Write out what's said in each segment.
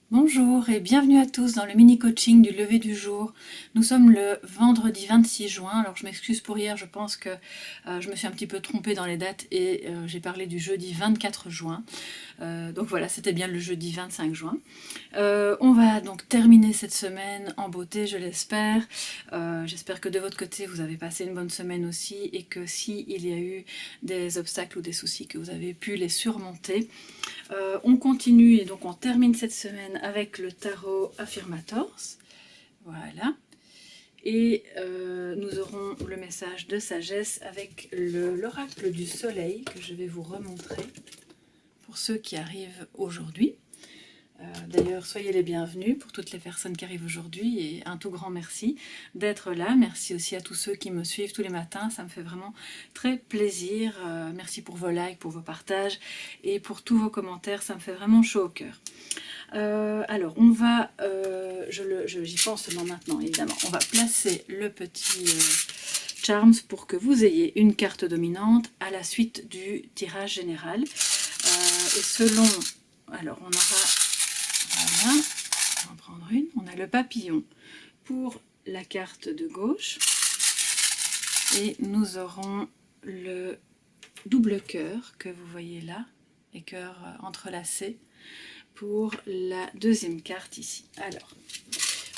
Bonjour et bienvenue à tous dans le mini-coaching du lever du jour. Nous sommes le vendredi 26 juin, alors je m'excuse pour hier, je pense que je me suis un petit peu trompée dans les dates et j'ai parlé du jeudi 24 juin. Donc voilà, c'était bien le jeudi 25 juin. On va donc terminer cette semaine en beauté, je l'espère. J'espère que de votre côté, vous avez passé une bonne semaine aussi et que si il y a eu des obstacles ou des soucis, que vous avez pu les surmonter. On continue et donc on termine cette semaine avec le tarot Affirmators. Voilà. Et nous aurons le message de sagesse avec l'oracle du soleil que je vais vous remontrer pour ceux qui arrivent aujourd'hui. D'ailleurs, soyez les bienvenus pour toutes les personnes qui arrivent aujourd'hui et un tout grand merci d'être là. Merci aussi à tous ceux qui me suivent tous les matins, ça me fait vraiment très plaisir. Merci pour vos likes, pour vos partages et pour tous vos commentaires, ça me fait vraiment chaud au cœur. Alors, on va, j'y pense seulement maintenant évidemment, on va placer le petit Charms pour que vous ayez une carte dominante à la suite du tirage général. Et selon, alors on aura, voilà, on va en prendre une, on a le papillon pour la carte de gauche et nous aurons le double cœur que vous voyez là, les cœurs entrelacés pour la deuxième carte ici. Alors,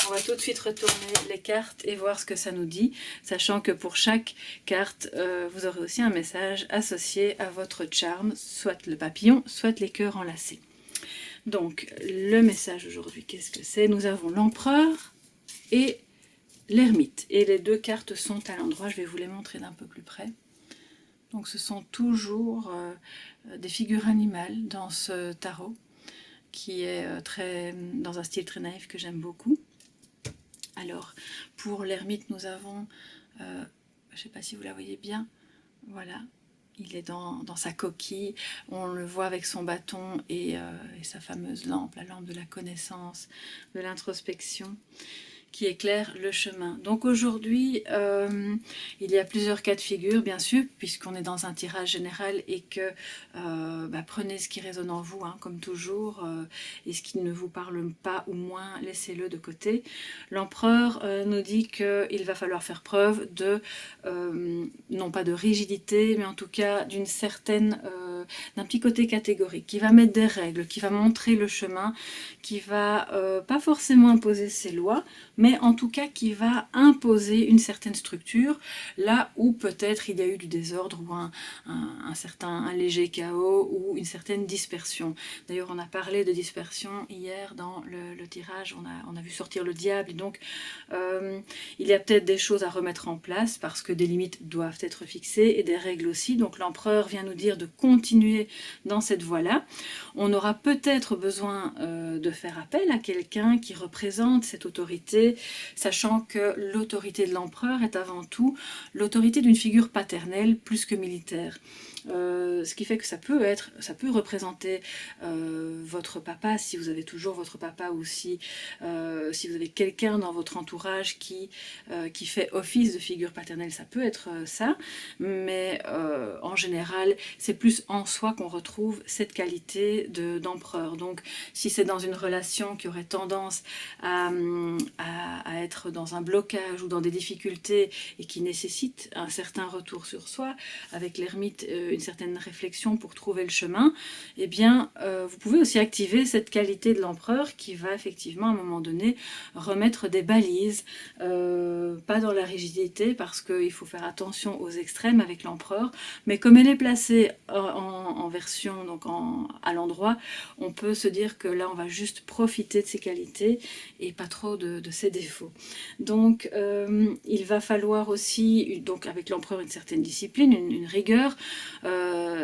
on va tout de suite retourner les cartes et voir ce que ça nous dit, sachant que pour chaque carte, vous aurez aussi un message associé à votre charme, soit le papillon, soit les cœurs enlacés. Donc, le message aujourd'hui, qu'est-ce que c'est? Nous avons l'empereur et l'ermite. Et les deux cartes sont à l'endroit, je vais vous les montrer d'un peu plus près. Donc, ce sont toujours des figures animales dans ce tarot, qui est dans un style très naïf que j'aime beaucoup. Alors, pour l'ermite, nous avons, je ne sais pas si vous la voyez bien, voilà, il est dans sa coquille, on le voit avec son bâton et sa fameuse lampe, la lampe de la connaissance, de l'introspection, qui éclaire le chemin. Donc aujourd'hui, il y a plusieurs cas de figure, bien sûr, puisqu'on est dans un tirage général et que prenez ce qui résonne en vous, hein, comme toujours, et ce qui ne vous parle pas ou moins, laissez-le de côté. L'empereur nous dit qu'il va falloir faire preuve de, non pas de rigidité, mais en tout cas d'une certaine, d'un petit côté catégorique, qui va mettre des règles, qui va montrer le chemin, qui va pas forcément imposer ses lois, mais en tout cas qui va imposer une certaine structure, là où peut-être il y a eu du désordre ou un léger chaos ou une certaine dispersion. D'ailleurs, on a parlé de dispersion hier dans le tirage, on a vu sortir le diable, et donc il y a peut-être des choses à remettre en place parce que des limites doivent être fixées et des règles aussi. Donc l'empereur vient nous dire de continuer dans cette voie-là. On aura peut-être besoin de faire appel à quelqu'un qui représente cette autorité, sachant que l'autorité de l'empereur est avant tout l'autorité d'une figure paternelle plus que militaire. Ce qui fait que ça peut représenter votre papa, si vous avez toujours votre papa, ou si vous avez quelqu'un dans votre entourage qui fait office de figure paternelle, ça peut être ça, mais en général, c'est plus en soi qu'on retrouve cette qualité d'empereur. Donc, si c'est dans une relation qui aurait tendance à être dans un blocage ou dans des difficultés et qui nécessite un certain retour sur soi, avec l'ermite, une certaine réflexion pour trouver le chemin, eh bien, vous pouvez aussi activer cette qualité de l'empereur qui va effectivement, à un moment donné, remettre des balises, pas dans la rigidité, parce qu'il faut faire attention aux extrêmes avec l'empereur, mais comme elle est placée en version, donc à l'endroit, on peut se dire que là, on va juste profiter de ses qualités et pas trop de ses défauts. Donc, il va falloir aussi, donc avec l'empereur, une certaine discipline, une rigueur.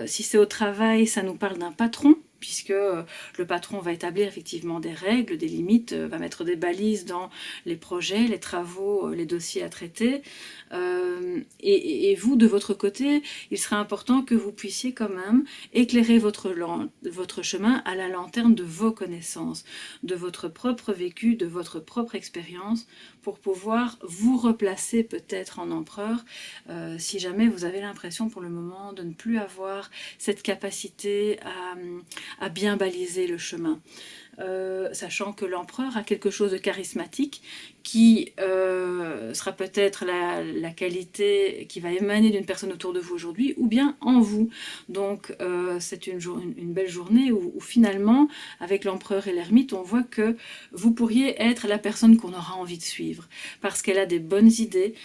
Si c'est au travail, ça nous parle d'un patron, puisque le patron va établir effectivement des règles, des limites, va mettre des balises dans les projets, les travaux, les dossiers à traiter. Et vous, de votre côté, il sera important que vous puissiez quand même éclairer votre chemin à la lanterne de vos connaissances, de votre propre vécu, de votre propre expérience, pour pouvoir vous replacer peut-être en empereur, si jamais vous avez l'impression pour le moment de ne plus avoir cette capacité à bien baliser le chemin. sachant que l'empereur a quelque chose de charismatique qui sera peut-être la qualité qui va émaner d'une personne autour de vous aujourd'hui, ou bien en vous. Donc c'est une belle journée où finalement, avec l'empereur et l'ermite, on voit que vous pourriez être la personne qu'on aura envie de suivre, parce qu'elle a des bonnes idées,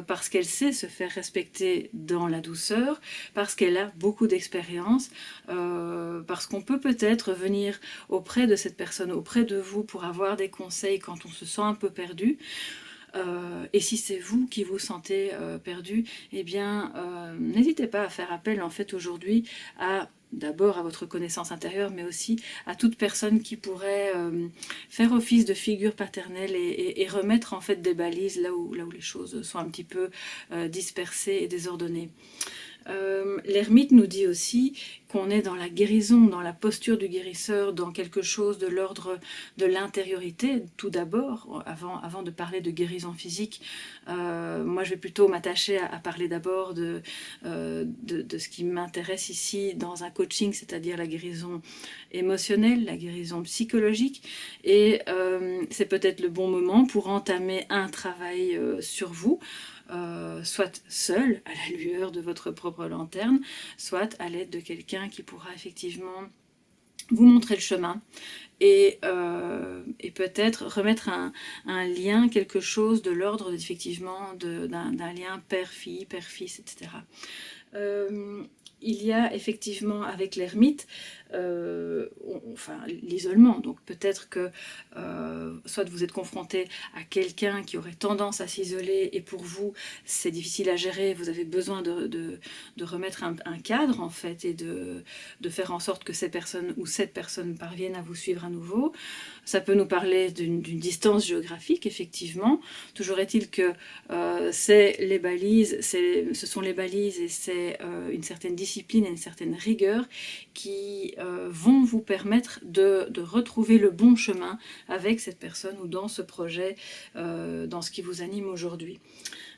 parce qu'elle sait se faire respecter dans la douceur, parce qu'elle a beaucoup d'expérience, parce qu'on peut peut-être venir auprès de cette personne, auprès de vous, pour avoir des conseils quand on se sent un peu perdu. Et si c'est vous qui vous sentez perdu, eh bien, n'hésitez pas à faire appel en fait aujourd'hui à d'abord à votre connaissance intérieure, mais aussi à toute personne qui pourrait faire office de figure paternelle et remettre en fait des balises là où les choses sont un petit peu dispersées et désordonnées. L'ermite nous dit aussi qu'on est dans la guérison, dans la posture du guérisseur, dans quelque chose de l'ordre de l'intériorité, tout d'abord, avant de parler de guérison physique. Moi, je vais plutôt m'attacher à parler d'abord de ce qui m'intéresse ici dans un coaching, c'est-à-dire la guérison émotionnelle, la guérison psychologique. Et c'est peut-être le bon moment pour entamer un travail sur vous, soit seul, à la lueur de votre propre lanterne, soit à l'aide de quelqu'un qui pourra effectivement vous montrer le chemin et peut-être remettre un lien, quelque chose de l'ordre effectivement d'un lien père-fille, père-fils, etc. Il y a effectivement avec l'ermite, enfin l'isolement, donc peut-être que soit vous êtes confronté à quelqu'un qui aurait tendance à s'isoler et pour vous c'est difficile à gérer, vous avez besoin de remettre un cadre en fait et de faire en sorte que ces personnes ou cette personne parvienne à vous suivre à nouveau. Ça peut nous parler d'une distance géographique effectivement, toujours est-il que c'est les balises, ce sont les balises et c'est une certaine discipline et une certaine rigueur qui vont vous permettre de retrouver le bon chemin avec cette personne ou dans ce projet, dans ce qui vous anime aujourd'hui.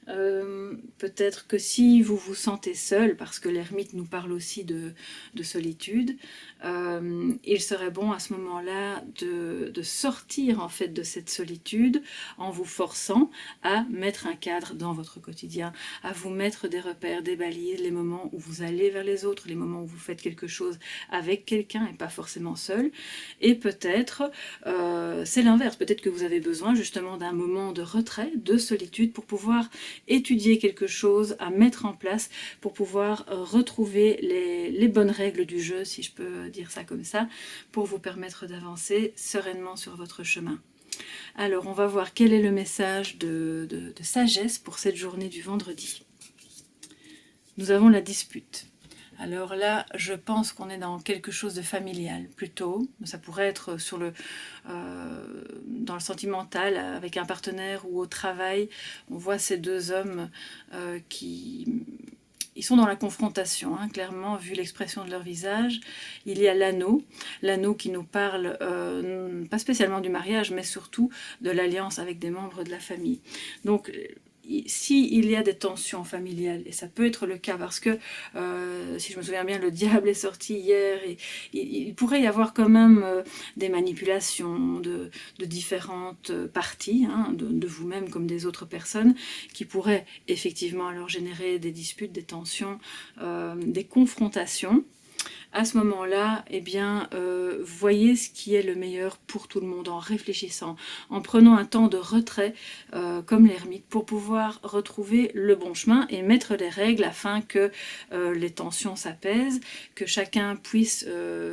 Peut-être que si vous vous sentez seul, parce que l'ermite nous parle aussi de solitude, il serait bon à ce moment-là de sortir en fait de cette solitude en vous forçant à mettre un cadre dans votre quotidien, à vous mettre des repères, des balises, les moments où vous allez vers les autres, les moments où vous faites quelque chose avec quelqu'un et pas forcément seul. Et peut-être c'est l'inverse, peut-être que vous avez besoin justement d'un moment de retrait, de solitude pour pouvoir étudier quelque chose à mettre en place pour pouvoir retrouver les bonnes règles du jeu, si je peux dire ça comme ça, pour vous permettre d'avancer sereinement sur votre chemin. Alors on va voir quel est le message de sagesse pour cette journée du vendredi. Nous avons la dispute. Alors là, je pense qu'on est dans quelque chose de familial, plutôt. Ça pourrait être dans le sentimental, avec un partenaire ou au travail. On voit ces deux hommes ils sont dans la confrontation, hein, clairement, vu l'expression de leur visage. Il y a l'anneau qui nous parle, pas spécialement du mariage, mais surtout de l'alliance avec des membres de la famille. Donc, s'il y a des tensions familiales, et ça peut être le cas parce que, si je me souviens bien, le diable est sorti hier, et il pourrait y avoir quand même des manipulations de différentes parties, hein, de vous-même comme des autres personnes, qui pourraient effectivement alors générer des disputes, des tensions, des confrontations. À ce moment-là, eh bien, voyez ce qui est le meilleur pour tout le monde en réfléchissant, en prenant un temps de retrait comme l'ermite pour pouvoir retrouver le bon chemin et mettre les règles afin que les tensions s'apaisent, que chacun puisse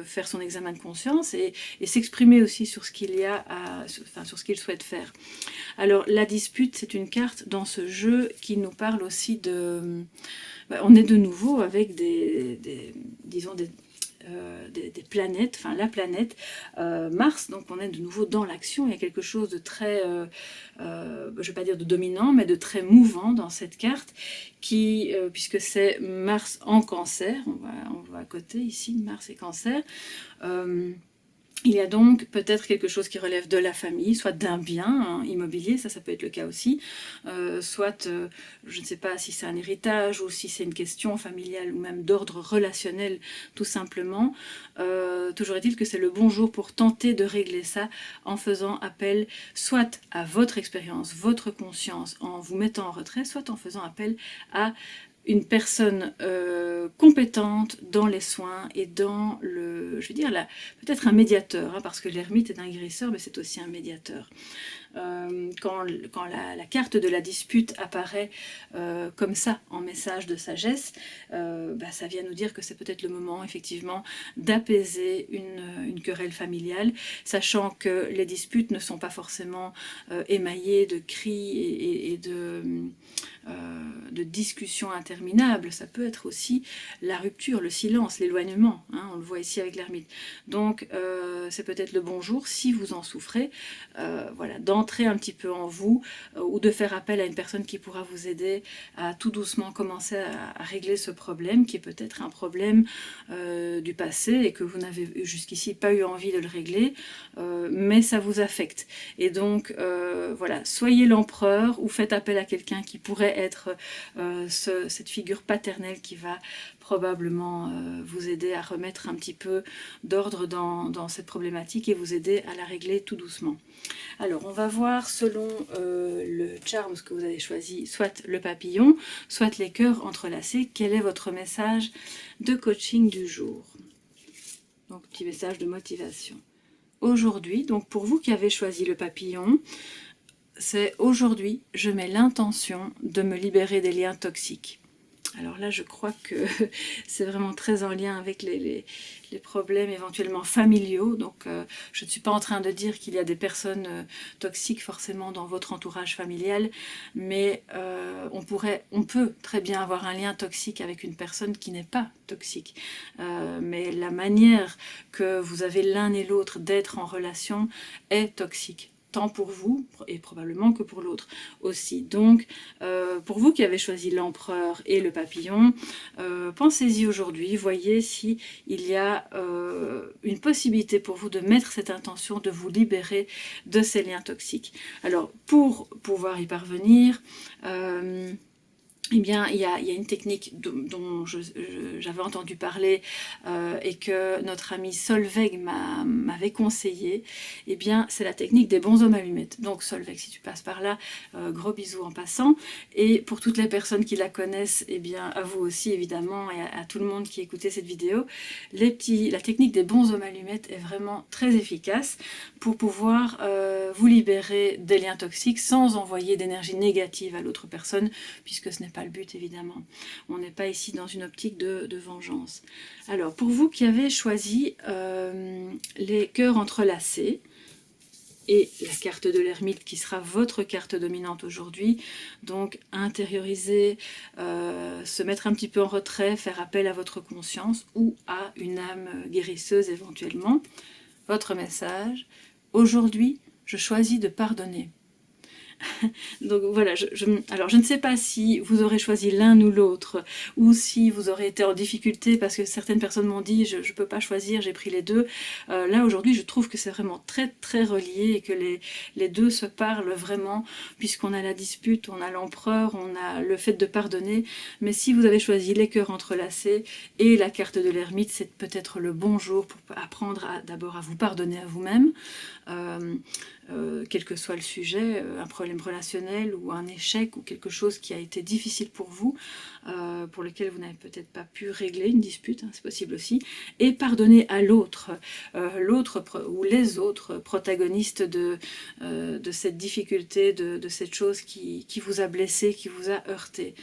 faire son examen de conscience et s'exprimer aussi sur ce qu'il y a sur ce qu'il souhaite faire. Alors la dispute, c'est une carte dans ce jeu qui nous parle aussi de... on est de nouveau avec disons des planètes, enfin la planète Mars, donc on est de nouveau dans l'action. Il y a quelque chose de très, je ne vais pas dire de dominant, mais de très mouvant dans cette carte, qui, puisque c'est Mars en Cancer, on va à côté ici, Mars et Cancer, Il y a donc peut-être quelque chose qui relève de la famille, soit d'un bien immobilier, ça peut être le cas aussi, soit, je ne sais pas si c'est un héritage ou si c'est une question familiale ou même d'ordre relationnel tout simplement. Toujours est-il que c'est le bon jour pour tenter de régler ça en faisant appel soit à votre expérience, votre conscience, en vous mettant en retrait, soit en faisant appel à une personne compétente dans les soins et dans le, je veux dire, peut-être un médiateur, hein, parce que l'ermite est un guérisseur, mais c'est aussi un médiateur. Quand la carte de la dispute apparaît comme ça, en message de sagesse, ça vient nous dire que c'est peut-être le moment, effectivement, d'apaiser une querelle familiale, sachant que les disputes ne sont pas forcément émaillées de cris et de discussions interminables. Ça peut être aussi la rupture, le silence, l'éloignement, hein, on le voit ici avec l'ermite. Donc c'est peut-être le bon jour, si vous en souffrez, voilà, d'entrer un petit peu en vous ou de faire appel à une personne qui pourra vous aider à tout doucement commencer à régler ce problème qui est peut-être un problème du passé et que vous n'avez jusqu'ici pas eu envie de le régler, mais ça vous affecte. Et donc voilà, soyez l'empereur ou faites appel à quelqu'un qui pourrait être cette figure paternelle qui va probablement vous aider à remettre un petit peu d'ordre dans cette problématique et vous aider à la régler tout doucement. Alors on va voir selon le charme que vous avez choisi, soit le papillon, soit les cœurs entrelacés, quel est votre message de coaching du jour. Donc petit message de motivation. Aujourd'hui, donc pour vous qui avez choisi le papillon, c'est aujourd'hui, je mets l'intention de me libérer des liens toxiques. Alors là, je crois que c'est vraiment très en lien avec les problèmes éventuellement familiaux. Donc, je ne suis pas en train de dire qu'il y a des personnes toxiques forcément dans votre entourage familial, mais on peut très bien avoir un lien toxique avec une personne qui n'est pas toxique. Mais la manière que vous avez l'un et l'autre d'être en relation est toxique. Tant pour vous et probablement que pour l'autre aussi. Donc, pour vous qui avez choisi l'empereur et le papillon, pensez-y aujourd'hui, voyez si il y a une possibilité pour vous de mettre cette intention de vous libérer de ces liens toxiques. Alors, pour pouvoir y parvenir, eh bien, il y a une technique dont j'avais entendu parler et que notre ami Solveig m'avait conseillé. Eh bien, c'est la technique des bonshommes allumettes. Donc, Solveig, si tu passes par là, gros bisous en passant. Et pour toutes les personnes qui la connaissent, eh bien, à vous aussi, évidemment, et à tout le monde qui écoutait cette vidéo, la technique des bonshommes allumettes est vraiment très efficace pour pouvoir vous libérer des liens toxiques sans envoyer d'énergie négative à l'autre personne, puisque ce n'est pas le but évidemment. On n'est pas ici dans une optique de vengeance. Alors pour vous qui avez choisi les cœurs entrelacés et la carte de l'ermite qui sera votre carte dominante aujourd'hui, donc intérioriser, se mettre un petit peu en retrait, faire appel à votre conscience ou à une âme guérisseuse éventuellement. Votre message, aujourd'hui je choisis de pardonner. Donc voilà, alors je ne sais pas si vous aurez choisi l'un ou l'autre, ou si vous aurez été en difficulté parce que certaines personnes m'ont dit je ne peux pas choisir, j'ai pris les deux. Là aujourd'hui je trouve que c'est vraiment très très relié et que les deux se parlent vraiment, puisqu'on a la dispute, on a l'empereur, on a le fait de pardonner, mais si vous avez choisi les cœurs entrelacés et la carte de l'ermite, c'est peut-être le bon jour pour apprendre d'abord à vous pardonner à vous-même, quel que soit le sujet, un problème relationnel ou un échec ou quelque chose qui a été difficile pour vous, pour lequel vous n'avez peut-être pas pu régler une dispute, hein, c'est possible aussi, et pardonner à l'autre, ou les autres protagonistes de cette difficulté, de cette chose qui vous a blessé, qui vous a heurté.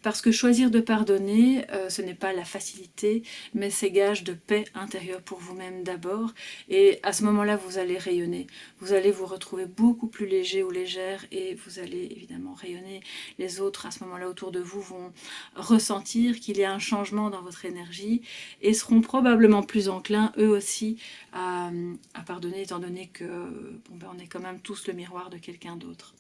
Parce que choisir de pardonner, ce n'est pas la facilité, mais c'est gage de paix intérieure pour vous-même d'abord, et à ce moment-là vous allez rayonner, vous allez vous retrouver beaucoup plus léger ou légère, et vous allez évidemment rayonner. Les autres à ce moment-là autour de vous vont ressentir qu'il y a un changement dans votre énergie, et seront probablement plus enclins eux aussi à pardonner, étant donné que on est quand même tous le miroir de quelqu'un d'autre.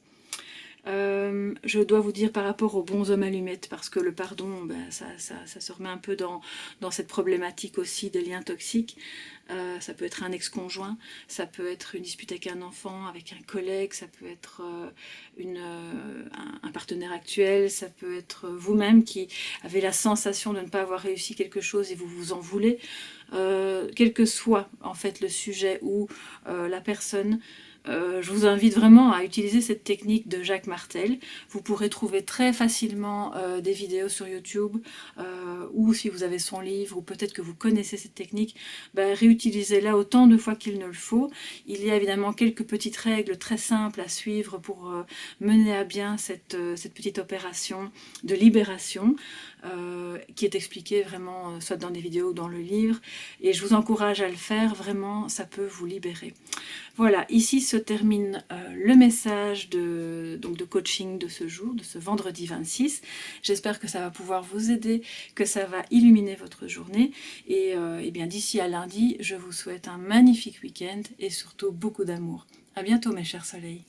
Je dois vous dire par rapport aux bons hommes allumettes, parce que le pardon, ben, ça se remet un peu dans cette problématique aussi des liens toxiques. Ça peut être un ex-conjoint, ça peut être une dispute avec un enfant, avec un collègue, ça peut être un partenaire actuel, ça peut être vous-même qui avez la sensation de ne pas avoir réussi quelque chose et vous vous en voulez. Quel que soit en fait le sujet ou la personne, je vous invite vraiment à utiliser cette technique de Jacques Martel. Vous pourrez trouver très facilement des vidéos sur YouTube, ou si vous avez son livre, ou peut-être que vous connaissez cette technique, ben, réutilisez-la autant de fois qu'il ne le faut. Il y a évidemment quelques petites règles très simples à suivre pour mener à bien cette petite opération de libération, qui est expliquée vraiment soit dans des vidéos ou dans le livre. Et je vous encourage à le faire, vraiment, ça peut vous libérer. Voilà, ici se termine le message de coaching de ce jour, de ce vendredi 26. J'espère que ça va pouvoir vous aider, que ça va illuminer votre journée. Et bien d'ici à lundi, je vous souhaite un magnifique week-end et surtout beaucoup d'amour. À bientôt mes chers soleils.